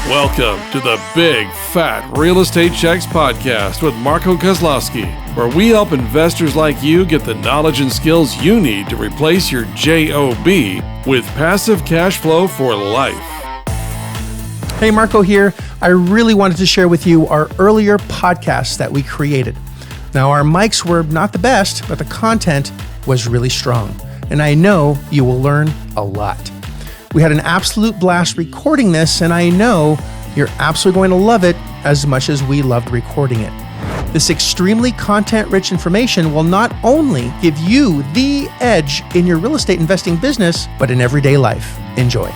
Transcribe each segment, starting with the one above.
Welcome to the Big Fat Real Estate Checks podcast with Marco Kozlowski, where we help investors like you get the knowledge and skills you need to replace your JOB with passive cash flow for life. Hey, Marco here. I really wanted to share with you our earlier podcasts that we created. Now, our mics were not the best, but the content was really strong, and I know you will learn a lot. We had an absolute blast recording this, and I know you're absolutely going to love it as much as we loved recording it. This extremely content-rich information will not only give you the edge in your real estate investing business, but in everyday life. Enjoy.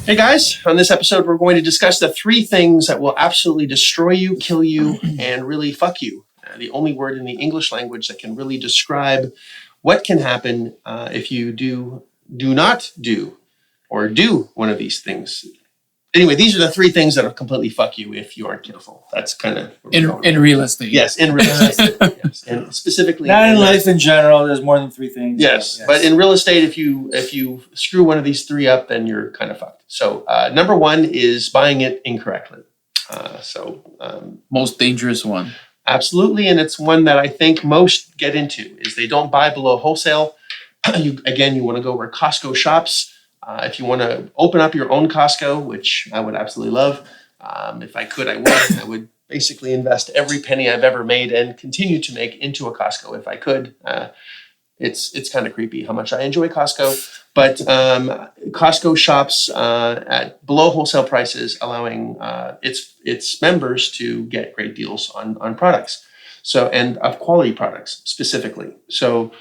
Hey guys, on this episode, we're going to discuss the 3 things that will absolutely destroy you, kill you, and really fuck you. The only word in the English language that can really describe what can happen if you do not do one of these things. Anyway, these are the 3 things that will completely fuck you if you aren't careful. That's kind of in real estate. Yes, in real estate. Yes, and specifically not in life in general. There's more than 3 things. Yes, but in real estate, if you screw one of these 3 up, then you're kind of fucked. So number 1 is buying it incorrectly. Most dangerous one. Absolutely, and it's one that I think most get into, is they don't buy below wholesale. You want to go where Costco shops. If you want to open up your own Costco, which I would absolutely love. If I could, I would. I would basically invest every penny I've ever made and continue to make into a Costco if I could. It's kind of creepy how much I enjoy Costco. But Costco shops at below wholesale prices, allowing its members to get great deals on products. So, and of quality products specifically. So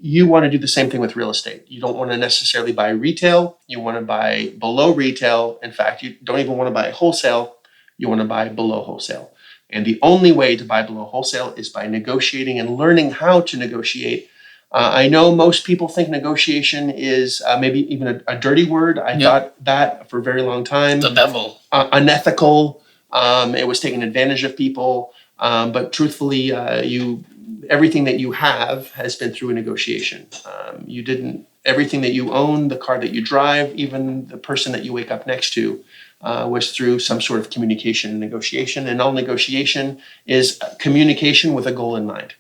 you want to do the same thing with real estate. You don't want to necessarily buy retail. You want to buy below retail. In fact, you don't even want to buy wholesale. You want to buy below wholesale. And the only way to buy below wholesale is by negotiating and learning how to negotiate. I know most people think negotiation is maybe even a dirty word. I thought that for a very long time. The devil. Unethical. It was taking advantage of people. But truthfully, everything that you have has been through a negotiation. Everything that you own, the car that you drive, even the person that you wake up next to, was through some sort of communication and negotiation. And all negotiation is communication with a goal in mind.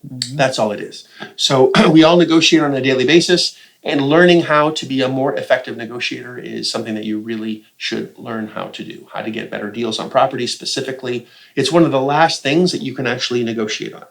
Mm-hmm. That's all it is. So we all negotiate on a daily basis, and learning how to be a more effective negotiator is something that you really should learn how to do, how to get better deals on property specifically. It's one of the last things that you can actually negotiate on.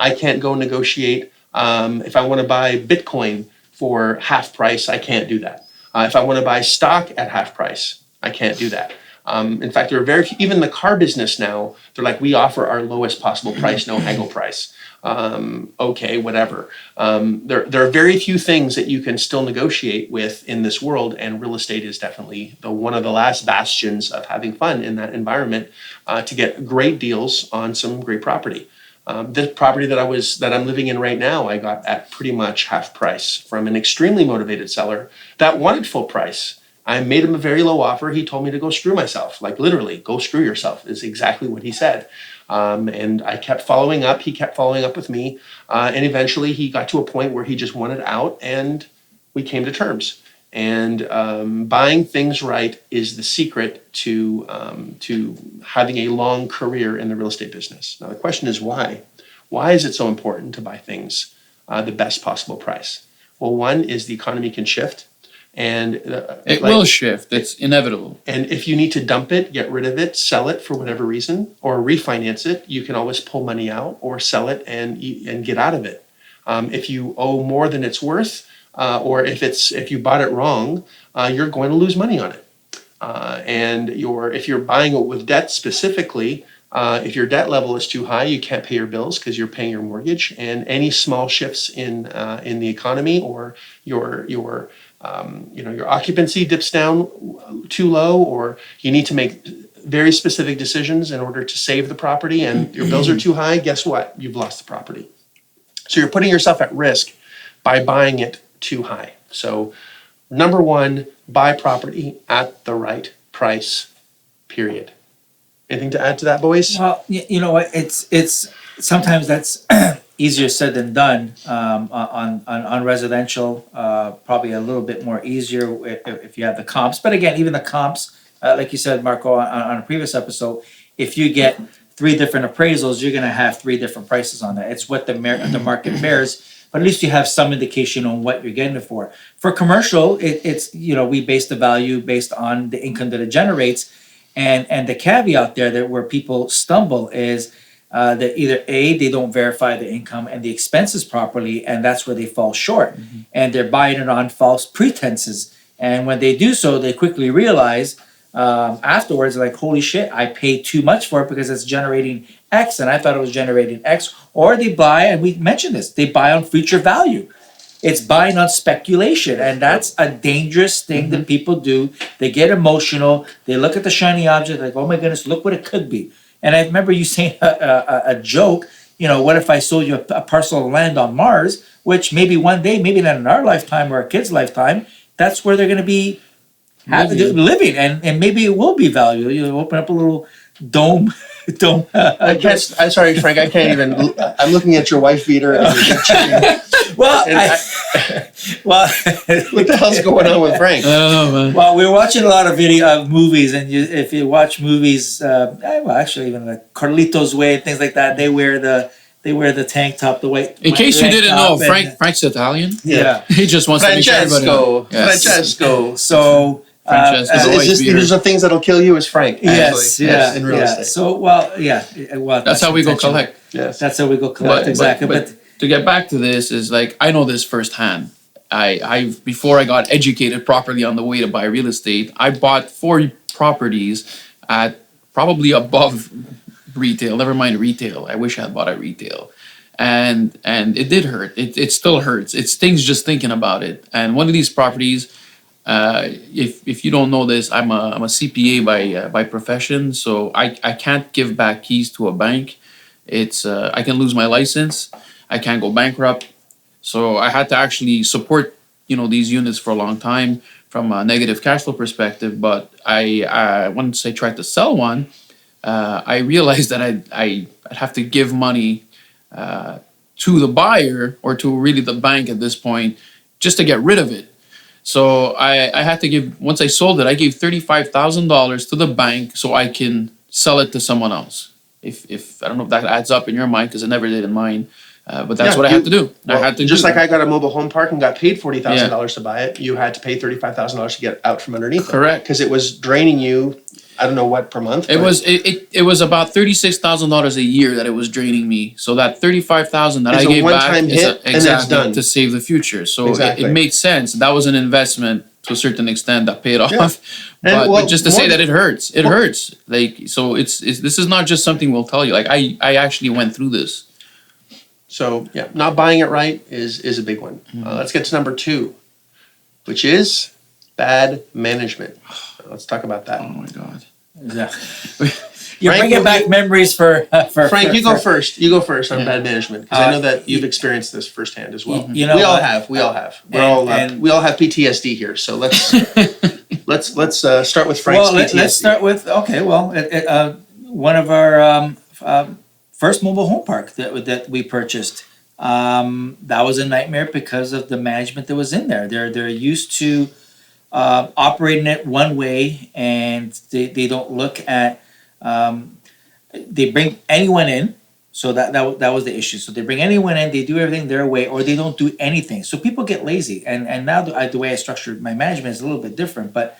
I can't go negotiate if I want to buy Bitcoin for half price. I can't do that. If I want to buy stock at half price, I can't do that. In fact, there are very few, even the car business now, they're like, we offer our lowest possible price, no haggle price. Okay, whatever. There are very few things that you can still negotiate with in this world, and real estate is definitely one of the last bastions of having fun in that environment to get great deals on some great property. The property that I'm living in right now, I got at pretty much half price from an extremely motivated seller that wanted full price. I made him a very low offer. He told me to go screw myself, like literally, go screw yourself is exactly what he said. And I kept following up. He kept following up with me. And eventually he got to a point where he just wanted out, and we came to terms. And buying things right is the secret to having a long career in the real estate business. Now, the question is why? Why is it so important to buy things the best possible price? Well, one is the economy can shift. And it will shift. It's inevitable. And if you need to dump it, get rid of it, sell it for whatever reason, or refinance it, you can always pull money out or sell it and get out of it. If you owe more than it's worth, or if you bought it wrong, you're going to lose money on it. And if you're buying it with debt specifically, if your debt level is too high, you can't pay your bills because you're paying your mortgage. And any small shifts in the economy, or your occupancy dips down too low, or you need to make very specific decisions in order to save the property, and your bills are too high, guess what? You've lost the property. So you're putting yourself at risk by buying it too high. So number 1, buy property at the right price, period. Anything to add to that, boys? Well, you know what? It's sometimes that's easier said than done. On residential, probably a little bit more easier if you have the comps. But again, even the comps, like you said, Marco, on a previous episode, if you get 3 different appraisals, you're going to have 3 different prices on that. It's what the market bears. But at least you have some indication on what you're getting it for. For commercial, it's we base the value based on the income that it generates, and the caveat there that where people stumble is that either they don't verify the income and the expenses properly, and that's where they fall short, and they're buying it on false pretenses. And when they do so, they quickly realize afterwards, like, holy shit, I paid too much for it because it's generating X and I thought it was generating X. Or they buy, and we mentioned this, they buy on future value. It's buying on speculation, and that's a dangerous thing that people do. They get emotional. They look at the shiny object like, oh my goodness, look what it could be. And I remember you saying a joke, what if I sold you a parcel of land on Mars, which maybe one day, maybe not in our lifetime or a kid's lifetime, that's where they're going to be living, and maybe it will be valuable. You open up a little dome. I can't. I'm sorry, Frank. I can't even. I'm looking at your wife beater. And well, what the hell's going on with Frank? Oh man. Well, we're watching a lot of movies, and if you watch movies, actually even like Carlito's Way and things like that, they wear the tank top, the white. In case you didn't know, Frank's Italian. Yeah. He just wants to make sure everybody. Francesco. So. These are things that'll kill you as Frank. Yes, in real estate. So, that's how we go collect. Yes, that's how we go collect. Exactly. But to get back to this is like, I know this firsthand. I before I got educated properly on the way to buy real estate, I bought 4 properties at probably above retail. Never mind retail. I wish I had bought at retail. And it did hurt. It still hurts. It stings just thinking about it. And one of these properties, if you don't know this, I'm a CPA by profession, so I can't give back keys to a bank. It's I can lose my license. I can't go bankrupt. So I had to actually support these units for a long time from a negative cash flow perspective. But I once I tried to sell one, I realized that I'd have to give money to the buyer or to really the bank at this point just to get rid of it. So I had to give, once I sold it, I gave $35,000 to the bank so I can sell it to someone else. If I don't know if that adds up in your mind, because it never did in mine, but that's what I had to do. I had to just like I got a mobile home park and got paid $40,000 to buy it. You had to pay $35,000 to get out from underneath it. Correct, because it was draining you. I don't know what per month. It was about $36,000 a year that it was draining me. So that $35,000 that I gave back is done to save the future. So it made sense. That was an investment to a certain extent that paid off. Yeah. But just to say that it hurts. It hurts. Like, so it's this is not just something we'll tell you. Like I actually went through this. So yeah, not buying it right is a big one. Let's get to number 2, which is bad management. Let's talk about that. Oh my God. Yeah. You're bringing back memories for Frank. You go first. You go first on bad management, because I know that you've experienced this firsthand as well. We all have. We all have. We all have PTSD here. So let's start with Frank's PTSD. Let's start with one of our first mobile home park that we purchased. That was a nightmare because of the management that was in there. They're used to operating it one way, and they don't look at they bring anyone in, so that was the issue. So they bring anyone in, they do everything their way, or they don't do anything. So people get lazy, and now the way I structured my management is a little bit different. But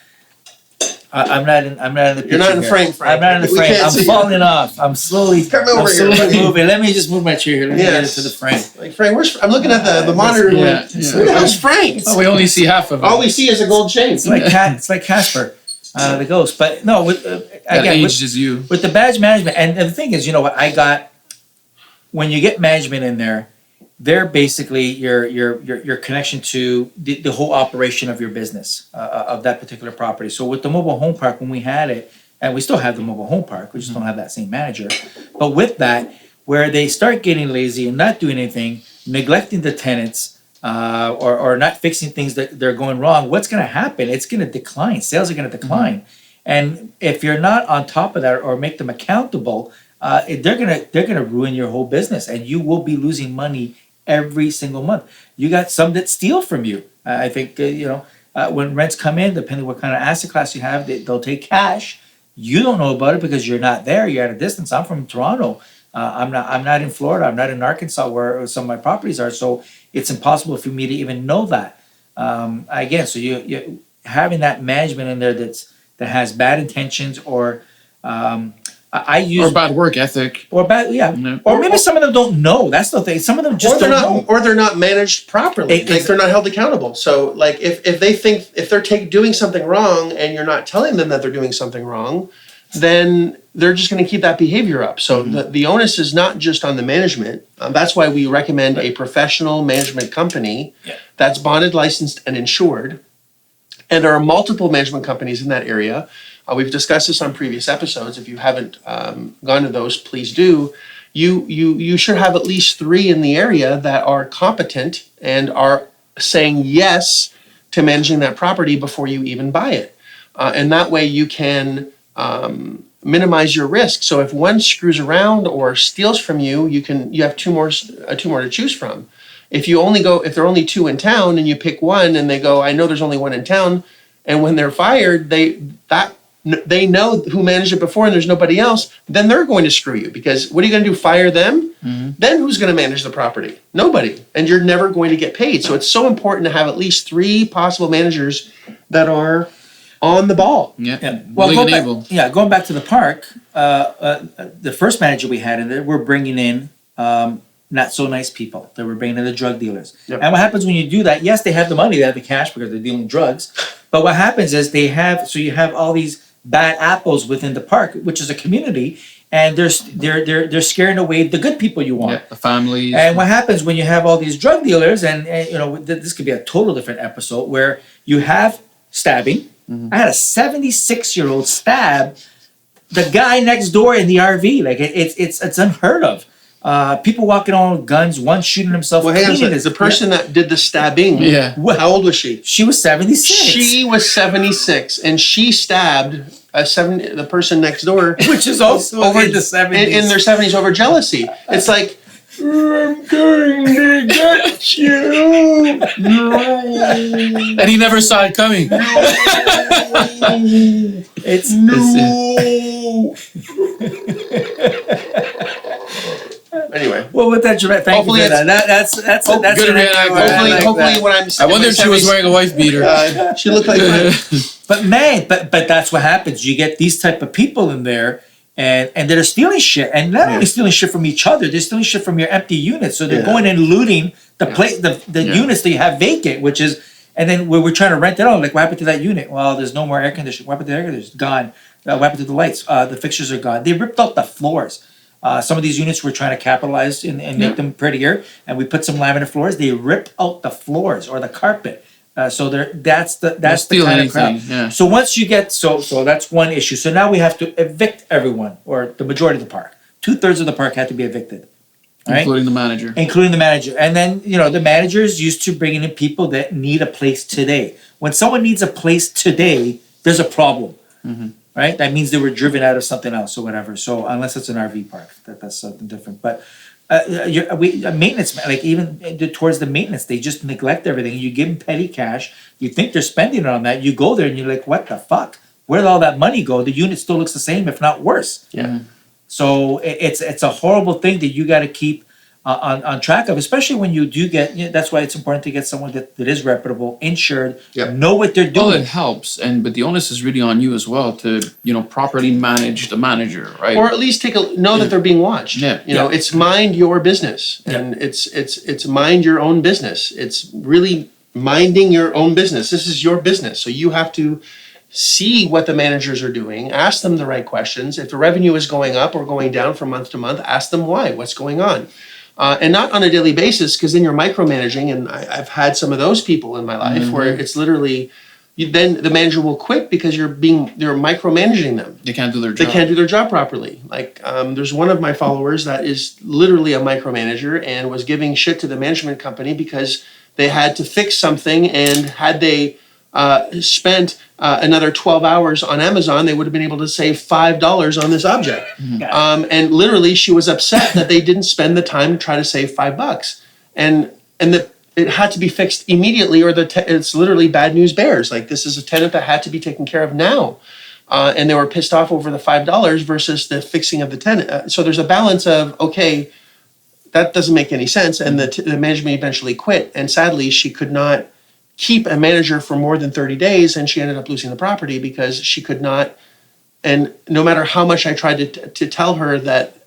I'm not in the picture. You're not in the frame, Frank. I'm not in the frame. I'm falling off. I'm slowly moving. Let me just move my chair here. Let me get into the frame. Like, Frank, I'm looking at the monitor. Where's Frank? Oh, we only see half of it. All we see is a gold chain. It's like Casper, the ghost. But no, with the badge management, and the thing is, what I got when you get management in there, they're basically your connection to the whole operation of your business, of that particular property. So with the mobile home park, when we had it, and we still have the mobile home park, we just don't have that same manager. But with that, where they start getting lazy and not doing anything, neglecting the tenants, or not fixing things that they're going wrong, what's going to happen? It's going to decline. Sales are going to decline. And if you're not on top of that or make them accountable, they're gonna ruin your whole business, and you will be losing money every single month. You got some that steal from you. I think when rents come in, depending what kind of asset class you have, they'll take cash. You don't know about it because you're not there. You're at a distance. I'm from Toronto. I'm not in Florida. I'm not in Arkansas where some of my properties are. So it's impossible for me to even know that. Again, so you having that management in there that has bad intentions or I use Or bad work ethic. or bad or maybe some of them don't know. That's the thing. Some of them just or they're don't not, know. or they're not managed properly. Like they're not held accountable. So, like if they think if they're doing something wrong and you're not telling them that they're doing something wrong, then they're just going to keep that behavior up. So the onus is not just on the management. That's why we recommend a professional management company that's bonded, licensed, and insured. And there are multiple management companies in that area. We've discussed this on previous episodes. If you haven't gone to those, please do. You should have at least 3 in the area that are competent and are saying yes to managing that property before you even buy it. And that way you can minimize your risk. So if one screws around or steals from you, you have two more to choose from. If there are only 2 in town and you pick one and they go, I know there's only one in town, and when they're fired, they know who managed it before and there's nobody else, then they're going to screw you because what are you going to do, fire them? Then who's going to manage the property? Nobody. And you're never going to get paid. So it's so important to have at least 3 possible managers that are on the ball. Well, going back to the park, the first manager we had in there, we're bringing in not so nice people. That we're bringing in the drug dealers. And what happens when you do that? Yes, they have the money, they have the cash because they're dealing drugs. But what happens is you have all these bad apples within the park, which is a community, and they're scaring away the good people you want. The families. And what happens when you have all these drug dealers, and this could be a total different episode where you have stabbing. I had a 76-year-old stab the guy next door in the RV. Like it's unheard of. People walking on with guns, one shooting himself. Well, hang on a second. The person that did the stabbing, how old was she? She was 76. She was 76, and she stabbed the person next door, which is also in the 70s. In their 70s over jealousy. It's like, I'm going to get you. No. And he never saw it coming. Anyway. Well, with that, Jeanette, thank you for that. That's good reaction. Hopefully, when I'm I wonder if she was wearing a wife beater. She looked like but that's what happens. You get these type of people in there, and they're stealing shit, and not only stealing shit from each other, they're stealing shit from your empty units. So they're going and looting the units that you have vacant, which is, and then we're trying to rent it out. Like, what happened to that unit? Well, there's no more air conditioning. What happened to the air conditioning? Gone. What happened to the lights? The fixtures are gone. They ripped out the floors. Some of these units we're trying to capitalize and make them prettier, and we put some laminate floors. They ripped out the floors or the carpet. So that's the kind of crap. Yeah. So once you get so that's one issue. So now we have to evict everyone or the majority of the park. 2/3 of the park had to be evicted, right? Including the manager. And then the managers used to bringing in people that need a place today. When someone needs a place today, there's a problem. Right? That means they were driven out of something else or whatever. So unless it's an RV park, that's something different. But maintenance, like even towards the maintenance, they just neglect everything. You give them petty cash. You think they're spending it on that. You go there and you're like, what the fuck? Where did all that money go? The unit still looks the same, if not worse. So it's a horrible thing that you got to keep on track of, especially when you do get. That's why it's important to get someone that is reputable, insured, know what they're doing. Well, it helps, but the onus is really on you as well to properly manage the manager, right? Or at least know that they're being watched. It's mind your business, and it's mind your own business. It's really minding your own business. This is your business, so you have to see what the managers are doing, ask them the right questions. If the revenue is going up or going down from month to month, ask them why, what's going on. And not on a daily basis, because then you're micromanaging, and I've had some of those people in my life where it's literally, then the manager will quit because you're micromanaging them. They can't do their job. They can't do their job properly. Like there's one of my followers that is literally a micromanager and was giving shit to the management company because they had to fix something, and had they spent another 12 hours on Amazon, they would have been able to save $5 on this object. And literally, she was upset that they didn't spend the time to try to save $5, and it had to be fixed immediately, or it's literally bad news bears. Like, this is a tenant that had to be taken care of now. And they were pissed off over the $5 versus the fixing of the tenant. So there's a balance of, okay, that doesn't make any sense. And the management eventually quit. And sadly, she could not keep a manager for more than 30 days. And she ended up losing the property because she could not. And no matter how much I tried to tell her that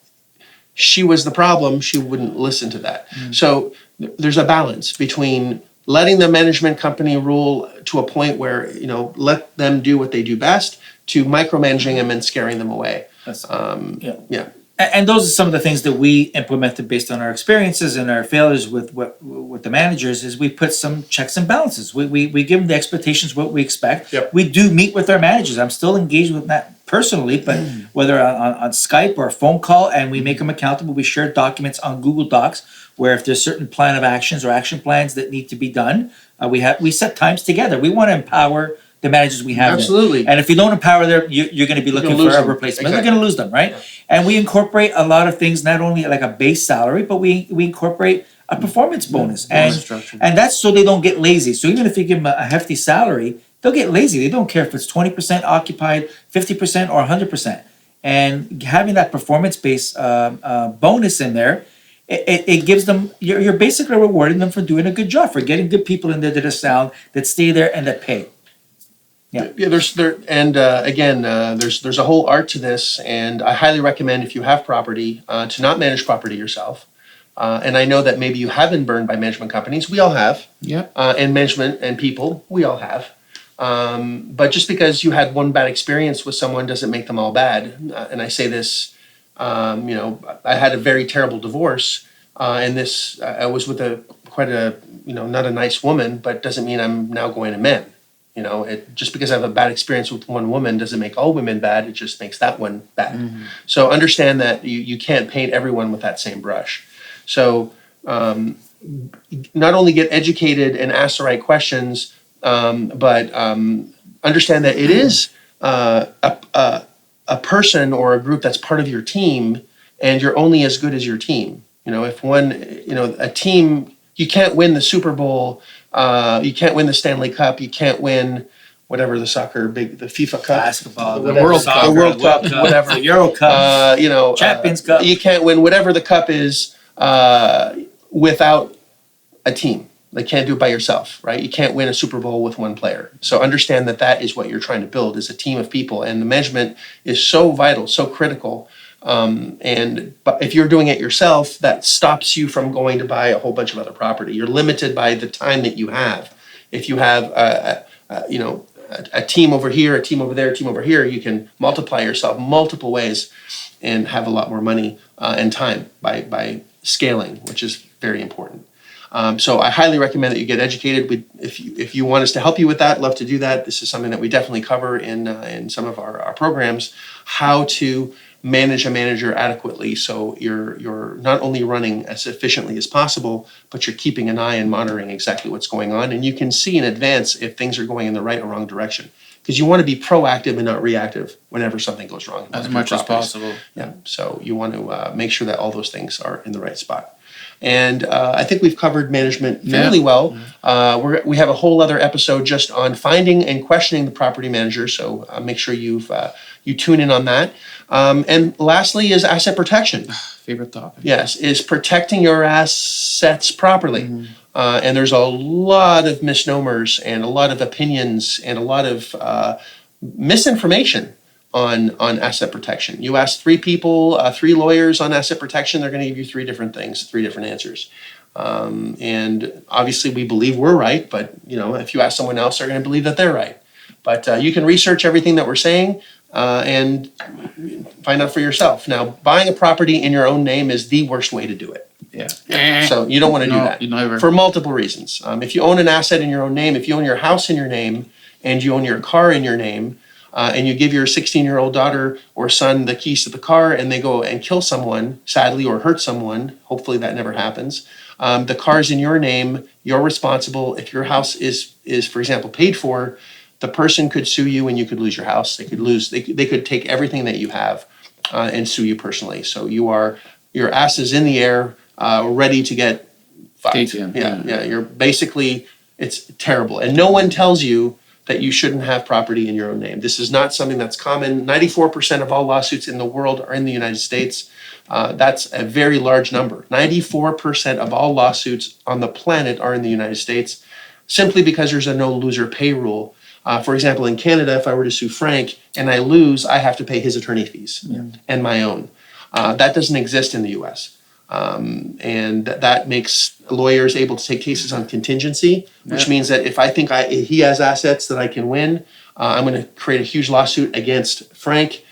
she was the problem, she wouldn't listen to that. So there's a balance between letting the management company rule to a point where, let them do what they do best, to micromanaging them and scaring them away. Yeah. And those are some of the things that we implemented based on our experiences and our failures with the managers. Is we put some checks and balances. We give them the expectations, what we expect. Yep. We do meet with our managers. I'm still engaged with that personally, but whether on Skype or a phone call, and we make them accountable. We share documents on Google Docs where if there's certain plan of actions or action plans that need to be done, we set times together. We want to empower the managers we have. Absolutely. There. And if you don't empower them, you're going to be looking for a replacement. Exactly. You're going to lose them, right? Yeah. And we incorporate a lot of things, not only like a base salary, but we incorporate a performance bonus. And that's so they don't get lazy. So even if you give them a hefty salary, they'll get lazy. They don't care if it's 20% occupied, 50%, or 100%. And having that performance-based bonus in there, it gives them, you're basically rewarding them for doing a good job, for getting good people in there that are sound, that stay there, and that pay. Yeah. There's a whole art to this, and I highly recommend, if you have property, to not manage property yourself. And I know that maybe you have been burned by management companies. We all have. Yeah. And management and people, we all have. But just because you had one bad experience with someone doesn't make them all bad. And I say this, I had a very terrible divorce, and I was with quite a not a nice woman, but doesn't mean I'm now going to men. Just because I have a bad experience with one woman doesn't make all women bad. It just makes that one bad. Mm-hmm. So understand that you can't paint everyone with that same brush. So not only get educated and ask the right questions, but understand that it is a person or a group that's part of your team, and you're only as good as your team. If a team, you can't win the Super Bowl. You can't win the Stanley Cup. You can't win whatever the FIFA Cup, basketball, the World Cup, whatever, the Euro Cup, Champions Cup. You can't win whatever the cup is without a team. They can't do it by yourself, right? You can't win a Super Bowl with one player. So understand that is what you're trying to build, is a team of people, and the management is so vital, so critical. But if you're doing it yourself, that stops you from going to buy a whole bunch of other property. You're limited by the time that you have. If you have a team over here, a team over there, a team over here, you can multiply yourself multiple ways and have a lot more money and time by scaling, which is very important. So I highly recommend that you get educated. If you want us to help you with that, love to do that. This is something that we definitely cover in some of our programs, how to manage a manager adequately, so you're not only running as efficiently as possible, but you're keeping an eye and monitoring exactly what's going on, and you can see in advance if things are going in the right or wrong direction, because you want to be proactive and not reactive whenever something goes wrong. As much as possible. Yeah, so you want to make sure that all those things are in the right spot. And I think we've covered management fairly well. We have a whole other episode just on finding and questioning the property manager, so make sure you tune in on that. And lastly is asset protection. Favorite topic. Yes, is protecting your assets properly. Mm-hmm. And there's a lot of misnomers and a lot of opinions and a lot of misinformation on asset protection. You ask 3 people, 3 lawyers on asset protection, they're going to give you 3 different things, 3 different answers. And obviously we believe we're right, but if you ask someone else, they're going to believe that they're right. But you can research everything that we're saying and find out for yourself. Now, buying a property in your own name is the worst way to do it. Yeah. So you don't want to do that for multiple reasons. If you own an asset in your own name, if you own your house in your name and you own your car in your name, and you give your 16-year-old daughter or son the keys to the car and they go and kill someone, sadly, or hurt someone, hopefully that never happens. The car's in your name, you're responsible. If your house is for example, paid for, the person could sue you and you could lose your house. They could take everything that you have and sue you personally. So your ass is in the air, ready to get fucked. Yeah. You're basically, it's terrible. And no one tells you that you shouldn't have property in your own name. This is not something that's common. 94% of all lawsuits in the world are in the United States. That's a very large number. 94% of all lawsuits on the planet are in the United States, simply because there's a no loser pay rule. For example, in Canada, if I were to sue Frank and I lose, I have to pay his attorney fees and my own. That doesn't exist in the US. And that makes lawyers able to take cases on contingency, which means that if I think he has assets that I can win, I'm going to create a huge lawsuit against Frank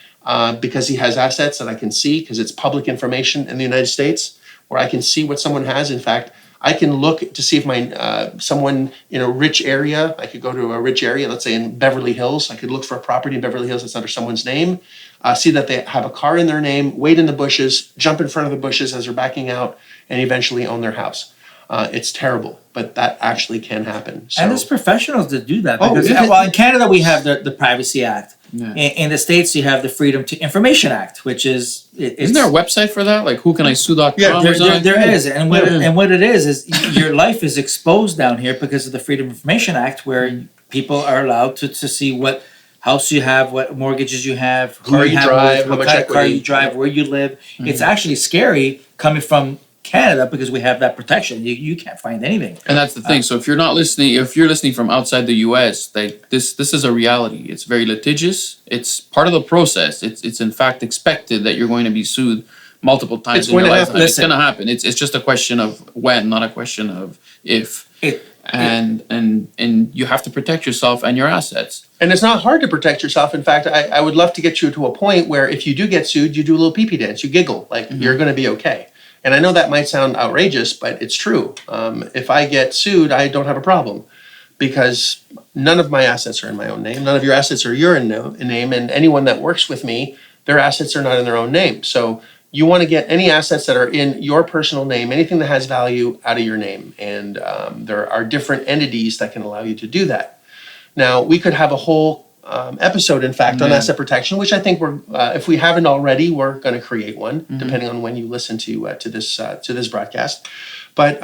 because he has assets that I can see, because it's public information in the United States where I can see what someone has. In fact, I can look to see if someone in a rich area, I could go to a rich area, let's say in Beverly Hills, I could look for a property in Beverly Hills that's under someone's name, see that they have a car in their name, wait in the bushes, jump in front of the bushes as they're backing out, and eventually own their house. It's terrible, but that actually can happen. So, and there's professionals that do that. Because, well, in Canada, we have the Privacy Act. Yeah. In the States, you have the Freedom to Information Act, which is... Isn't there a website for that? Like whocanisue.com? Yeah, there is. And what it is your life is exposed down here because of the Freedom of Information Act, where people are allowed to see what house you have, what mortgages you have, who you drive, how much car you drive, where you live. Mm-hmm. It's actually scary coming from Canada because we have that protection. You can't find anything. And that's the thing. So if you're listening from outside the US, like this is a reality. It's very litigious. It's part of the process. It's in fact expected that you're going to be sued multiple times in your lifetime. It's going to happen. It's just a question of when, not a question of if. And you have to protect yourself and your assets. And it's not hard to protect yourself. In fact, I would love to get you to a point where if you do get sued, you do a little pee-pee dance, you giggle, like you're going to be okay. And I know that might sound outrageous, but it's true. If I get sued, I don't have a problem because none of my assets are in my own name. None of your assets are your name. And anyone that works with me, their assets are not in their own name. So you want to get any assets that are in your personal name, anything that has value, out of your name. And there are different entities that can allow you to do that. Now, we could have a whole episode, in fact, on asset protection, which I think if we haven't already, we're going to create one, depending on when you listen to this broadcast. But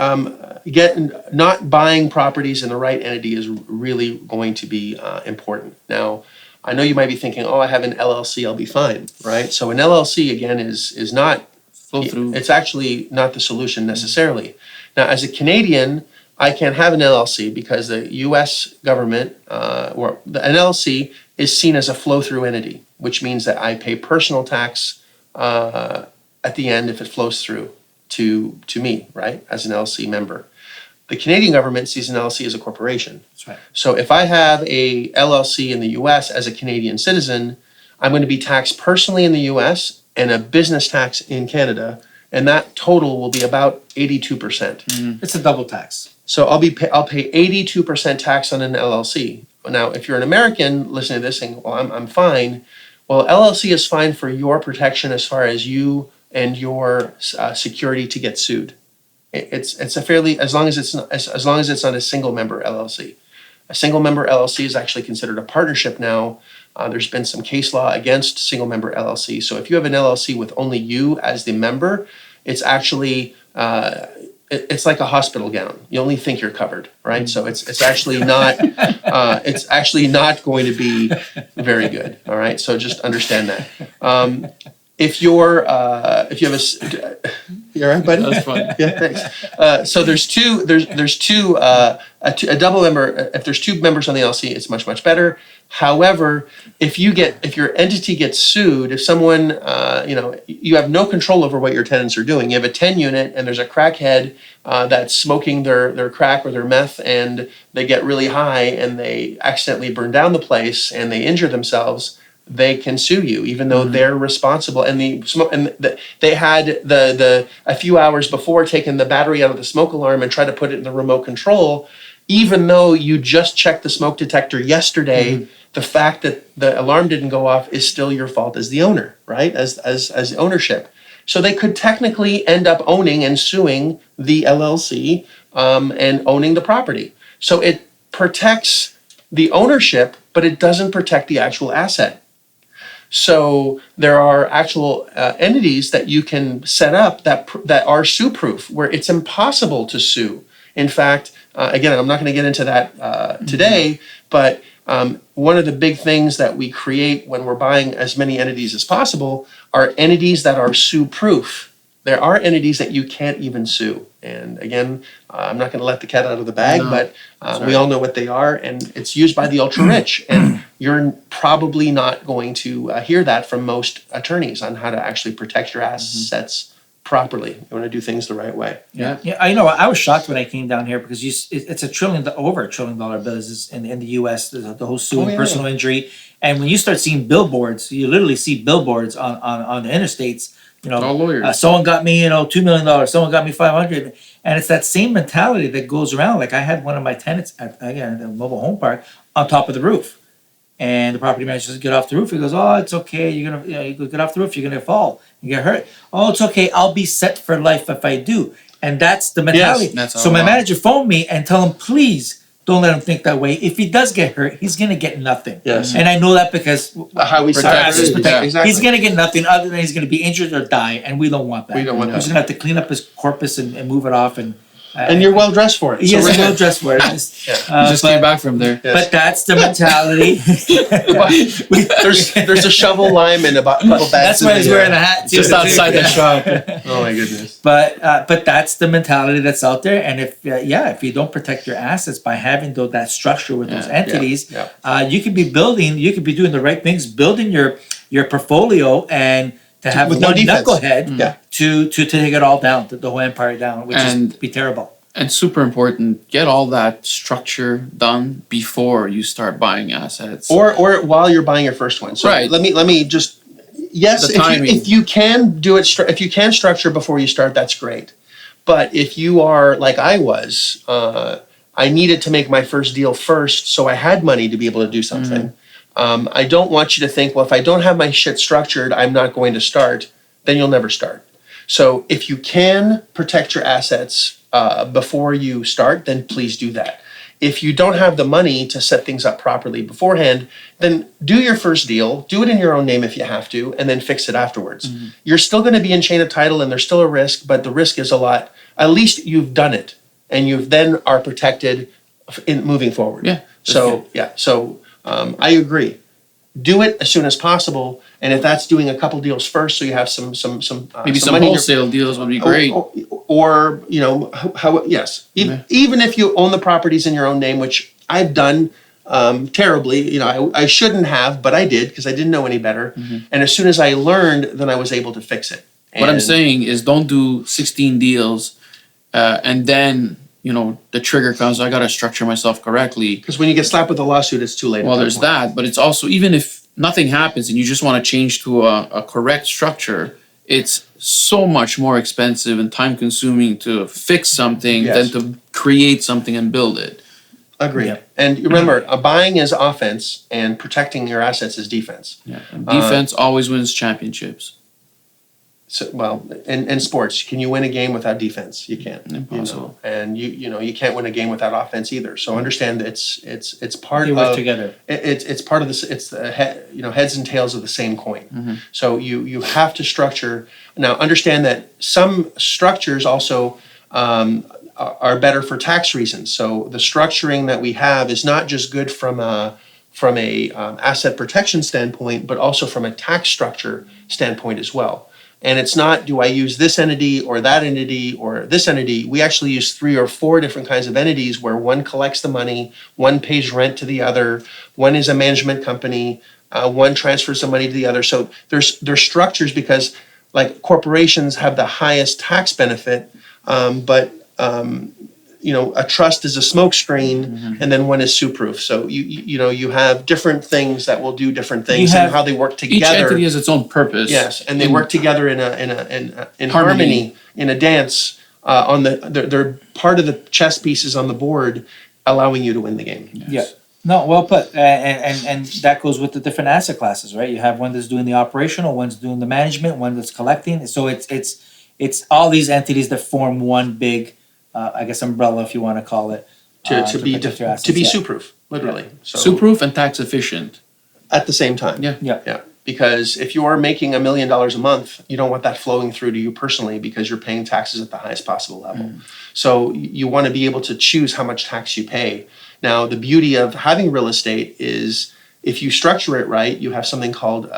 not buying properties in the right entity is really going to be important. Now, I know you might be thinking, I have an LLC, I'll be fine, right? So an LLC, again, is not flow through. It's actually not the solution necessarily. Now, as a Canadian, I can't have an LLC because the U.S. government, an LLC is seen as a flow-through entity, which means that I pay personal tax at the end if it flows through to me, right, as an LLC member. The Canadian government sees an LLC as a corporation. That's right. So if I have a LLC in the U.S. as a Canadian citizen, I'm going to be taxed personally in the U.S. and a business tax in Canada, and that total will be about 82%. It's a double tax. So I'll pay 82% tax on an LLC. Now, if you're an American listening to this saying, well, I'm fine. Well, LLC is fine for your protection as far as you and your security to get sued. It's a fairly, as long as it's not a single member LLC. A single member LLC is actually considered a partnership now. There's been some case law against single member LLC. So if you have an LLC with only you as the member, it's actually it's like a hospital gown. You only think you're covered, right? So it's actually not going to be very good. All right. So just understand that. If you have you're all right, buddy? That's fine. Yeah, thanks. So there's a double member. If there's two members on the LLC, it's much better. However, if your entity gets sued, if someone, you have no control over what your tenants are doing. You have a 10 unit and there's a crackhead that's smoking their crack or their meth, and they get really high and they accidentally burn down the place and they injure themselves. They can sue you, even though they're responsible. And they had a few hours before taken the battery out of the smoke alarm and tried to put it in the remote control. even though you just checked the smoke detector yesterday, the fact that the alarm didn't go off is still your fault as the owner, right? As ownership. So they could technically end up owning and suing the LLC and owning the property. So it protects the ownership, but it doesn't protect the actual asset. So there are actual entities that you can set up that are sue-proof, where it's impossible to sue. In fact, again, I'm not going to get into that today, but one of the big things that we create when we're buying as many entities as possible are entities that are sue-proof. There are entities that you can't even sue. And again, I'm not going to let the cat out of the bag, but we all know what they are, and it's used by the ultra-rich. And you're probably not going to hear that from most attorneys on how to actually protect your assets properly. You want to do things the right way. Yeah, I know. I was shocked when I came down here because it's over $1 trillion business in the U.S. The whole suing, personal injury, and when you start seeing billboards, you literally see billboards on the interstates. All lawyers. Someone got me, $2 million. Someone got me 500, and it's that same mentality that goes around. Like I had one of my tenants at the mobile home park on top of the roof, and the property manager says, "Get off the roof." He goes, "Oh, it's okay. You're gonna, you get off the roof. You're gonna fall. You get hurt. Oh, it's okay. I'll be set for life if I do." And that's the mentality. Yes, so my manager phoned me and tell him, please don't let him think that way. If he does get hurt, he's gonna get nothing. Yes. And I know that because How we exactly. He's gonna get nothing other than he's gonna be injured or die, and we don't want that. We don't want He's that. gonna have to clean up his corpus and move it off, and you're well dressed for it. Yes, we're well good. dressed for it. Just came back from there. Yes. But that's the mentality. There's a shovel, lime, and a couple bags. That's why he's wearing a hat. Just outside the shop. Oh my goodness. But that's the mentality that's out there, and if you don't protect your assets by having that structure with those entities, you could be doing the right things, building your portfolio, and to have with one no defense. knucklehead to take it all down, the whole empire down, which is be terrible. And super important, get all that structure done before you start buying assets. Or while you're buying your first one. So Right. let me just if you can do it, if you can structure before you start, that's great. But if you are like I was, I needed to make my first deal first, so I had money to be able to do something. I don't want you to think, well, if I don't have my shit structured, I'm not going to start. Then you'll never start. So if you can protect your assets before you start, then please do that. If you don't have the money to set things up properly beforehand, then do your first deal, do it in your own name if you have to, and then fix it afterwards. You're still going to be in chain of title, and there's still a risk, but the risk is a lot. At least you've done it, and you then are protected in moving forward. Yeah. So I agree. Do it as soon as possible, and if that's doing a couple deals first, so you have some Maybe some money wholesale deals would be great. or even if you own the properties in your own name, which I've done terribly. I shouldn't have, but I did because I didn't know any better. And as soon as I learned, then I was able to fix it. What I'm saying is, don't do 16 deals, and then the trigger comes. I got to structure myself correctly. Because when you get slapped with a lawsuit, it's too late. Well, there's that, but it's also, even if nothing happens and you just want to change to a correct structure, it's so much more expensive and time consuming to fix something than to create something and build it. Agreed. Yeah. And remember, buying is offense and protecting your assets is defense. Yeah. And defense always wins championships. So, well, in sports, can you win a game without defense? You can't. Impossible. And you can't win a game without offense either. So understand that it's part They of work together. It's part of this. It's the heads and tails of the same coin. So you have to structure. Now understand that some structures also are better for tax reasons. So the structuring that we have is not just good from a asset protection standpoint, but also from a tax structure standpoint as well. And it's not, do I use this entity or that entity or this entity? We actually use 3 or 4 different kinds of entities where one collects the money, one pays rent to the other, one is a management company, one transfers the money to the other. So there's structures because like corporations have the highest tax benefit, but a trust is a smoke screen, and then one is sue-proof. So you have different things that will do different things and how they work together. Each entity has its own purpose. Yes, and they work together in harmony, in a dance. They're part of the chess pieces on the board allowing you to win the game. Yeah. No, well put. And that goes with the different asset classes, right? You have one that's doing the operational, one's doing the management, one that's collecting. So it's all these entities that form one big, I guess, umbrella, if you want to call it, To be protect your assets. to be Yeah. sue-proof, literally. So Sue-proof and tax efficient. at the same time. Yeah. Yeah. Yeah, because if you are making $1 million a month, you don't want that flowing through to you personally because you're paying taxes at the highest possible level. So you want to be able to choose how much tax you pay. Now, the beauty of having real estate is if you structure it right, you have something called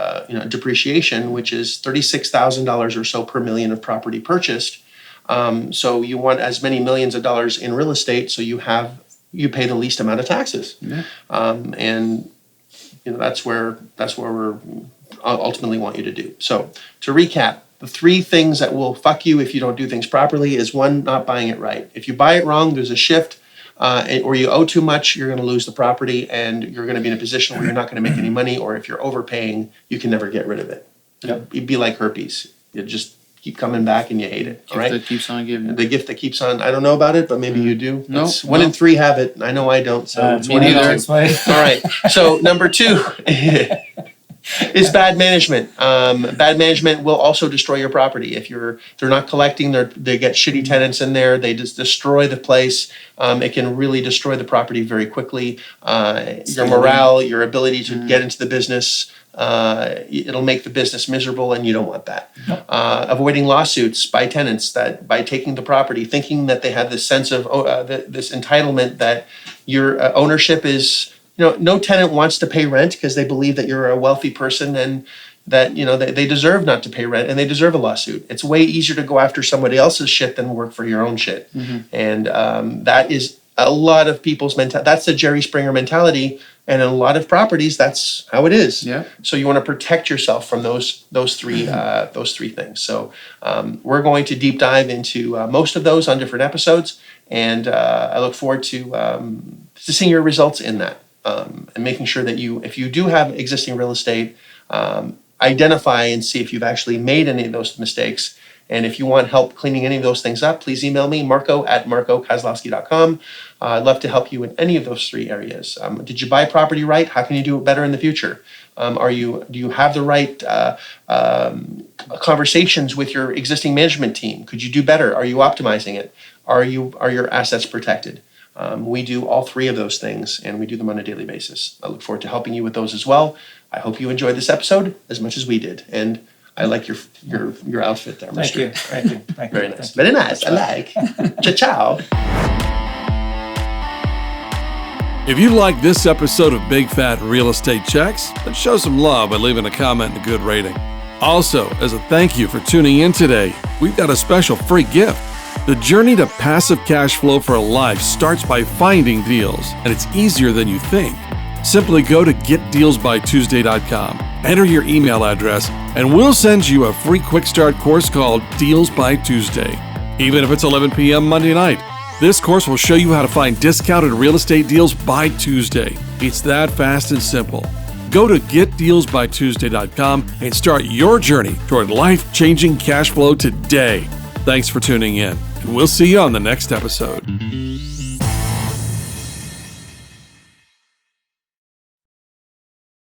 depreciation, which is $36,000 or so per million of property purchased. So you want as many millions of dollars in real estate, so you pay the least amount of taxes. Yeah. And that's where we're ultimately want you to do. So to recap, the 3 things that will fuck you if you don't do things properly is 1, not buying it right. If you buy it wrong, there's a shift, or you owe too much, you're going to lose the property and you're going to be in a position where you're not going to make any money, or if you're overpaying, you can never get rid of it. Yep. It'd be like herpes. You just keep coming back and you hate it. All right. That keeps on giving. The gift that keeps on. I don't know about it, but maybe you do. No, It's 1 in 3 have it. I know I don't. So it's me 1 in neither. 2. All right. So number 2 is bad management. Bad management will also destroy your property. If they're not collecting, they get shitty tenants in there. They just destroy the place. It can really destroy the property very quickly. Your morale, your ability to get into the business. It'll make the business miserable, and you don't want that. Avoiding lawsuits by tenants that by taking the property, thinking that they have this sense of this entitlement that your ownership is. No tenant wants to pay rent because they believe that you're a wealthy person and that they deserve not to pay rent and they deserve a lawsuit. It's way easier to go after somebody else's shit than work for your own shit. And that is a lot of people's mentality. That's the Jerry Springer mentality. And in a lot of properties, that's how it is. Yeah. So you want to protect yourself from those 3 things. So we're going to deep dive into most of those on different episodes, and I look forward to seeing your results in that, and making sure that if you do have existing real estate, identify and see if you've actually made any of those mistakes. And if you want help cleaning any of those things up, please email me, marco@marcokozlowski.com. I'd love to help you in any of those 3 areas. Did you buy property right? How can you do it better in the future? Do you have the right conversations with your existing management team? Could you do better? Are you optimizing it? Are your assets protected? We do all 3 of those things, and we do them on a daily basis. I look forward to helping you with those as well. I hope you enjoyed this episode as much as we did. And I like your outfit there, Thank Mr. you. Thank you. Thank you. Very nice. Very nice. I like. Ciao. If you like this episode of Big Fat Real Estate Checks, then show some love by leaving a comment and a good rating. Also, as a thank you for tuning in today, we've got a special free gift. The journey to passive cash flow for a life starts by finding deals, and it's easier than you think. Simply go to getdealsbytuesday.com, enter your email address, and we'll send you a free quick start course called Deals by Tuesday. Even if it's 11 p.m. Monday night, this course will show you how to find discounted real estate deals by Tuesday. It's that fast and simple. Go to getdealsbytuesday.com and start your journey toward life-changing cash flow today. Thanks for tuning in, and we'll see you on the next episode.